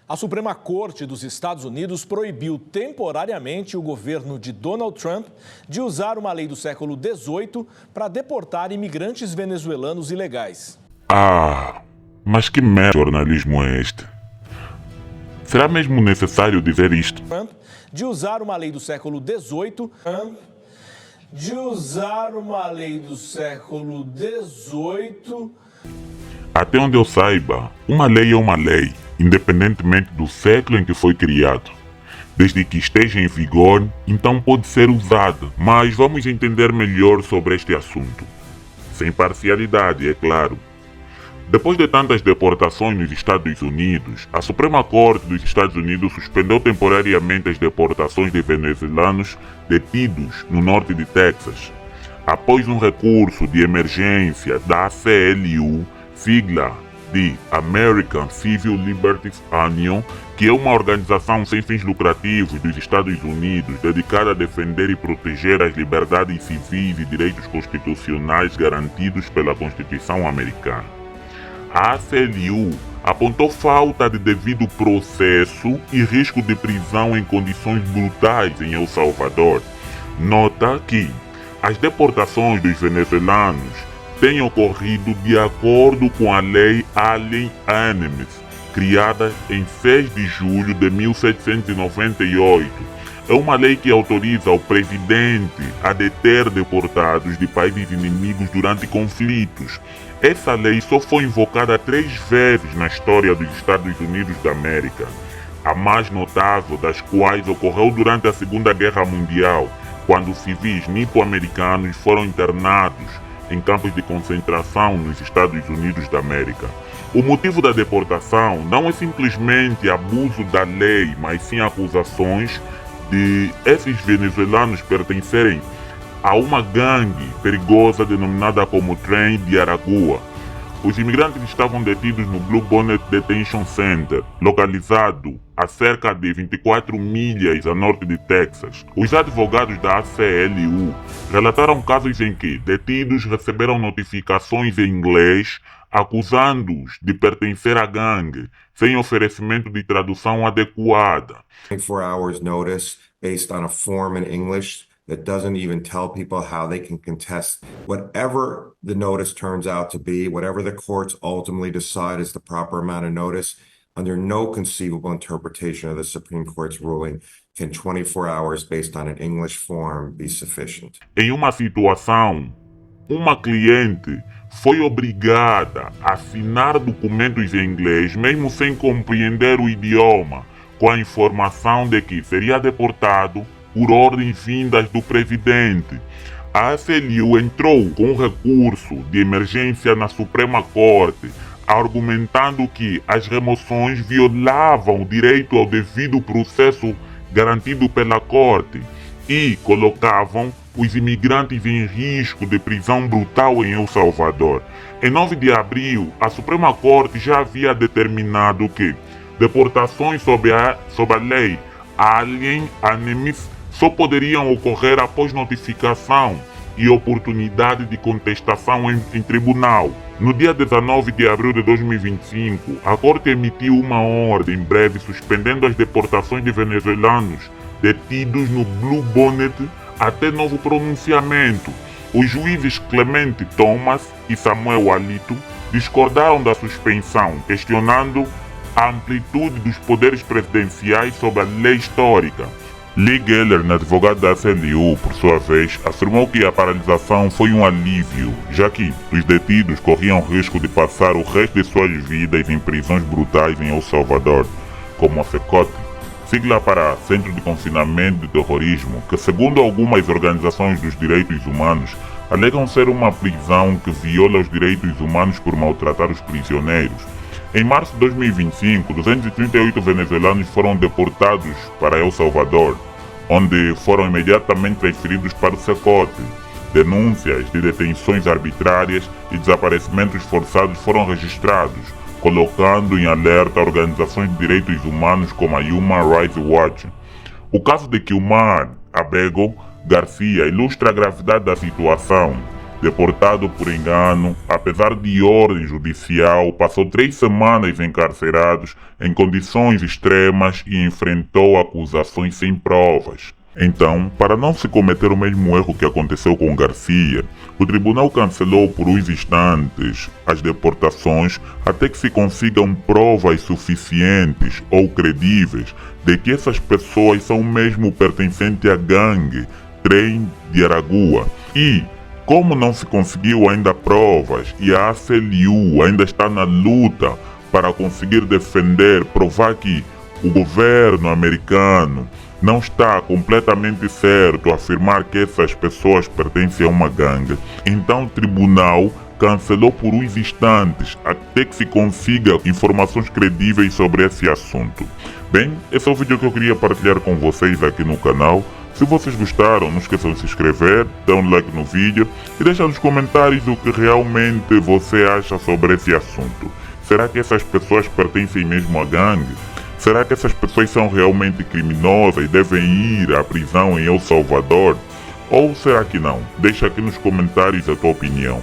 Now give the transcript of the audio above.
A Suprema Corte dos Estados Unidos proibiu temporariamente o governo de Donald Trump de usar uma lei do século XVIII para deportar imigrantes venezuelanos ilegais. Mas que merda de jornalismo é este? Será mesmo necessário dizer isto? Trump de usar uma lei do século XVIII. Até onde eu saiba, uma lei é uma lei, independentemente do século em que foi criado. Desde que esteja em vigor, então pode ser usada, mas vamos entender melhor sobre este assunto. Sem parcialidade, é claro. Depois de tantas deportações nos Estados Unidos, a Suprema Corte dos Estados Unidos suspendeu temporariamente as deportações de venezuelanos detidos no norte de Texas, após um recurso de emergência da ACLU, sigla de American Civil Liberties Union, que é uma organização sem fins lucrativos dos Estados Unidos dedicada a defender e proteger as liberdades civis e direitos constitucionais garantidos pela Constituição americana. A ACLU apontou falta de devido processo e risco de prisão em condições brutais em El Salvador. Nota que as deportações dos venezuelanos têm ocorrido de acordo com a lei Alien Enemies, criada em 6 de julho de 1798. É uma lei que autoriza o presidente a deter deportados de países inimigos durante conflitos. Essa lei só foi invocada 3 vezes na história dos Estados Unidos da América, a mais notável das quais ocorreu durante a Segunda Guerra Mundial, quando civis nipo-americanos foram internados em campos de concentração nos Estados Unidos da América. O motivo da deportação não é simplesmente abuso da lei, mas sim acusações de esses venezuelanos pertencerem a uma gangue perigosa denominada como Trem de Aragua. Os imigrantes estavam detidos no Blue Bonnet Detention Center, localizado a cerca de 24 milhas a norte de Texas. Os advogados da ACLU relataram casos em que detidos receberam notificações em inglês acusando-os de pertencer à gangue, sem oferecimento de tradução adequada. 24 hours notice based on a form in English that doesn't even tell people how they can contest whatever the notice turns out to be, whatever the courts ultimately decide is the proper amount of notice. Under no conceivable interpretation of the Supreme Court's ruling can 24 hours based on an English form be sufficient. Em uma situação, uma cliente foi obrigada a assinar documentos em inglês, mesmo sem compreender o idioma, com a informação de que seria deportado por ordens vindas do presidente. A ACLU entrou com um recurso de emergência na Suprema Corte, argumentando que as remoções violavam o direito ao devido processo garantido pela Corte e colocavam os imigrantes em risco de prisão brutal em El Salvador. Em 9 de abril, a Suprema Corte já havia determinado que deportações sob a lei Alien Enemies só poderiam ocorrer após notificação e oportunidade de contestação em tribunal. No dia 19 de abril de 2025, a Corte emitiu uma ordem breve suspendendo as deportações de venezuelanos detidos no Blue Bonnet até novo pronunciamento. Os juízes Clemente Thomas e Samuel Alito discordaram da suspensão, questionando a amplitude dos poderes presidenciais sobre a lei histórica. Lee Geller, advogado da ACLU, por sua vez, afirmou que a paralisação foi um alívio, já que os detidos corriam risco de passar o resto de suas vidas em prisões brutais em El Salvador, como a FECOT, sigla para Centro de Confinamento de Terrorismo, que, segundo algumas organizações dos direitos humanos, alegam ser uma prisão que viola os direitos humanos por maltratar os prisioneiros. Em março de 2025, 238 venezuelanos foram deportados para El Salvador, onde foram imediatamente transferidos para o CECOT. Denúncias de detenções arbitrárias e desaparecimentos forçados foram registrados, colocando em alerta organizações de direitos humanos como a Human Rights Watch. O caso de Kilmar Abego Garcia ilustra a gravidade da situação. deportado por engano, apesar de ordem judicial, passou 3 semanas encarcerados em condições extremas e enfrentou acusações sem provas. Então, para não se cometer o mesmo erro que aconteceu com Garcia, o tribunal cancelou por uns instantes as deportações até que se consigam provas suficientes ou credíveis de que essas pessoas são mesmo pertencentes à gangue Trem de Aragua. E, como não se conseguiu ainda provas e a ACLU ainda está na luta para conseguir defender, provar que o governo americano não está completamente certo a afirmar que essas pessoas pertencem a uma gangue, então o tribunal cancelou por uns instantes até que se consiga informações credíveis sobre esse assunto. Bem, esse é o vídeo que eu queria partilhar com vocês aqui no canal. Se vocês gostaram, não esqueçam de se inscrever, dar um like no vídeo e deixar nos comentários o que realmente você acha sobre esse assunto. Será que essas pessoas pertencem mesmo à gangue? Será que essas pessoas são realmente criminosas e devem ir à prisão em El Salvador? Ou será que não? Deixa aqui nos comentários a tua opinião.